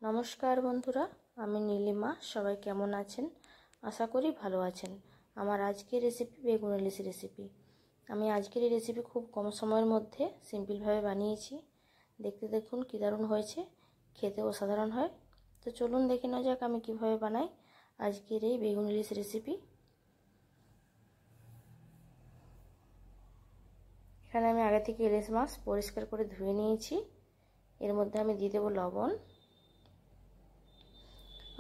नमस्कार बंधुरा आमी नीलिमा सबाई केमन आछेन आशा करी भालो आछेन। आमार आजकेर रेसिपि बेगुन इलिश रेसिपि। आमी आजकेर এই रेसिपि खूब कम समयेर मध्य सिम्पल भावे बानिয়েছি। देखते देखुन कि दारुण हयेছে, खेते असाधारण हय। तो चलुन देखे नेওয়া যাক आमी किभाবে बानाई आजकेर এই बेगुन इलिश रेसिपि। এখানে আমি আগে থেকে ইলিশ মাছ পরিষ্কার করে ধুয়ে নিয়েছি। এর মধ্যে আমি দিয়ে দেব লবণ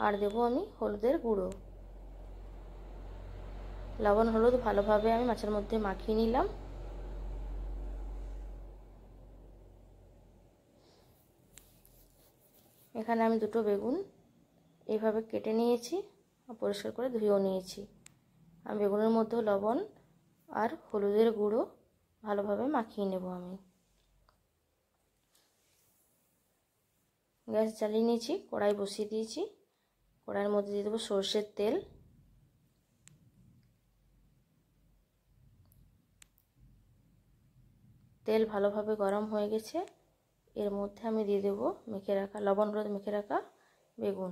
আর দেব আমি হলুদের গুঁড়ো। লবণ হলুদ ভালোভাবে আমি মাছের মধ্যে মাখিয়ে নিলাম। এখানে আমি দুটো বেগুন এইভাবে কেটে নিয়েছি আর পরিষ্কার করে ধুয়েও নিয়েছি। আমি বেগুনের মধ্যে লবণ আর হলুদের গুঁড়ো ভালোভাবে মাখিয়ে নেব। আমি গ্যাস জ্বালিয়ে নিয়েছি, কড়াই বসিয়ে দিয়েছি। কড়াইয়ের মধ্যে দিয়ে দেবো সরষের তেল। তেল ভালোভাবে গরম হয়ে গেছে। এর মধ্যে আমি দিয়ে দেব মেখে রাখা লবণ হলুদ মেখে রাখা বেগুন।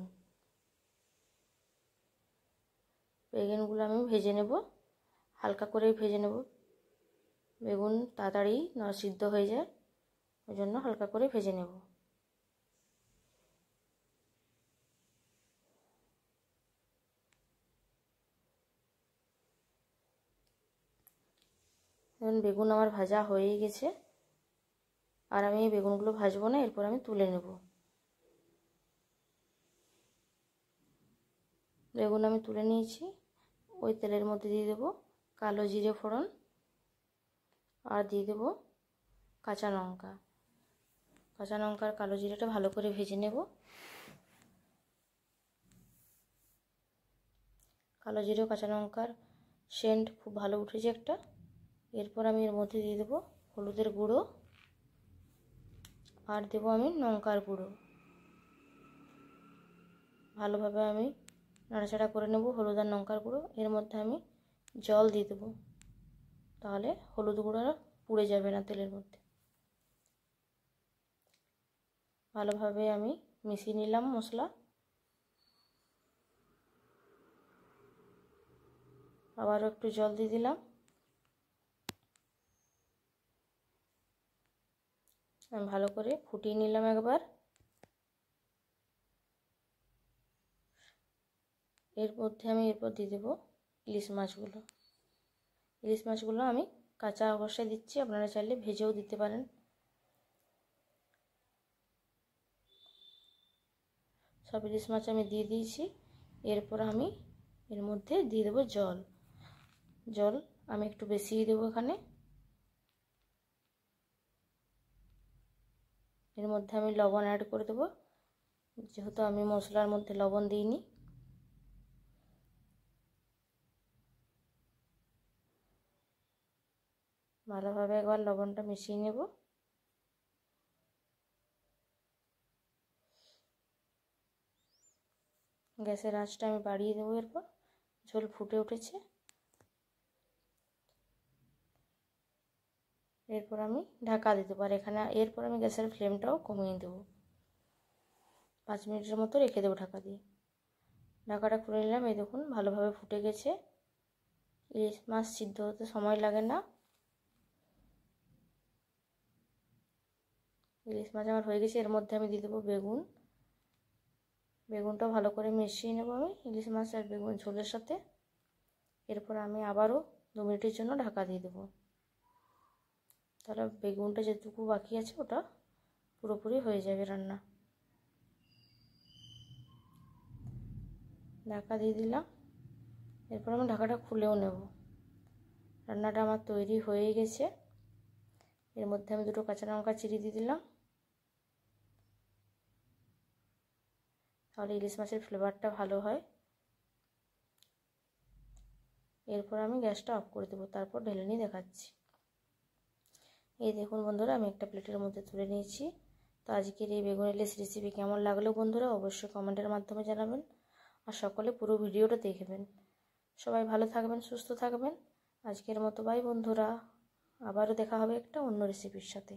বেগুনগুলো আমি ভেজে নেব, হালকা করে ভেজে নেব। বেগুন তাড়াতাড়ি সিদ্ধ হয়ে যায়, ওই জন্য হালকা করে ভেজে নেব। এখন বেগুন আমার ভাজা হয়ে গেছে, আর আমি এই বেগুনগুলো ভাজবো না, এরপর আমি তুলে নেব। বেগুন আমি তুলে নিয়েছি। ওই তেলের মধ্যে দিয়ে দেব কালো জিরে ফোড়ন আর দিয়ে দেব কাঁচা লঙ্কা। কাঁচা লঙ্কার কালো জিরেটা ভালো করে ভেজে নেব। কালো জিরে ও কাঁচা লঙ্কার সেন্ট খুব ভালো উঠেছে একটা। এরপর আমি এর মধ্যে দিয়ে দেব হলুদের গুঁড়ো আর দেব আমি লঙ্কার গুঁড়ো। ভালোভাবে আমি নাড়াচাড়া করে নেব হলুদ আর লঙ্কার গুঁড়ো। এর মধ্যে আমি জল দিয়ে দেবো, তাহলে হলুদ গুঁড়ো পুড়ে যাবে না তেলের মধ্যে। ভালোভাবে আমি মিশিয়ে নিলাম মশলা। আবারও একটু জল দিয়ে দিলাম। আমি ভালো করে ফুটিয়ে নিলাম একবার। এর মধ্যে আমি এরপর দিয়ে দেবো ইলিশ মাছগুলো। ইলিশ মাছগুলো আমি কাঁচা অবস্থায় দিচ্ছি, আপনারা চাইলে ভেজেও দিতে পারেন। সব ইলিশ মাছ আমি দিয়ে দিয়েছি। এরপর আমি এর মধ্যে দিয়ে দেবো জল। জল আমি একটু বেশিই দেবো এখানে। এর মধ্যে আমি লবণ অ্যাড করে দেবো, যেহেতু আমি মশলার মধ্যে লবণ দিইনি। ভালোভাবে একবার লবণটা মিশিয়ে নেব। গ্যাসের আঁচটা আমি বাড়িয়ে দেবো। এরপর ঝোল ফুটে উঠেছে, এরপর আমি ঢাকা দিতে পারি এখানে। এরপর আমি গ্যাসের ফ্লেমটাও কমিয়ে দেবো। 5 মিনিটের মতো রেখে দেবো ঢাকা দিয়ে। ঢাকাটা খুলে নিলাম। এই দেখুন ভালোভাবে ফুটে গেছে। ইলিশ মাছ সিদ্ধ হতে সময় লাগে না। ইলিশ মাছ আমার হয়ে গেছে। এর মধ্যে আমি দিয়ে দেবো বেগুন। বেগুনটা ভালো করে মিশিয়ে নেব আমি ইলিশ মাছ আর বেগুন ঝোলের সাথে। এরপর আমি আবারও 2 মিনিটের জন্য ঢাকা দিয়ে দেবো, তাহলে বেগুনটা যেটুকু বাকি আছে ওটা পুরোপুরি হয়ে যাবে রান্না। ঢাকা দিয়ে দিলাম। এরপর আমি ঢাকাটা খুলেও নেব। রান্নাটা আমার তৈরি হয়ে গেছে। এর মধ্যে আমি 2টো কাঁচা লঙ্কা চিড়ে দিয়ে দিলাম, তাহলে ইলিশ মাছের ফ্লেভারটা ভালো হয়। এরপর আমি গ্যাসটা অফ করে দেবো, তারপর ঢেলে নিয়ে দেখাচ্ছি। এই দেখুন বন্ধুরা, আমি একটা প্লেটের মধ্যে তুলে নিয়েছি। তো আজকের এই বেগুন ইলিশ রেসিপি কেমন লাগলো বন্ধুরা অবশ্যই কমেন্টের মাধ্যমে জানাবেন, আর সকলে পুরো ভিডিওটা দেখবেন। সবাই ভালো থাকবেন, সুস্থ থাকবেন। আজকের মতো বাই বন্ধুরা, আবারও দেখা হবে একটা অন্য রেসিপির সাথে।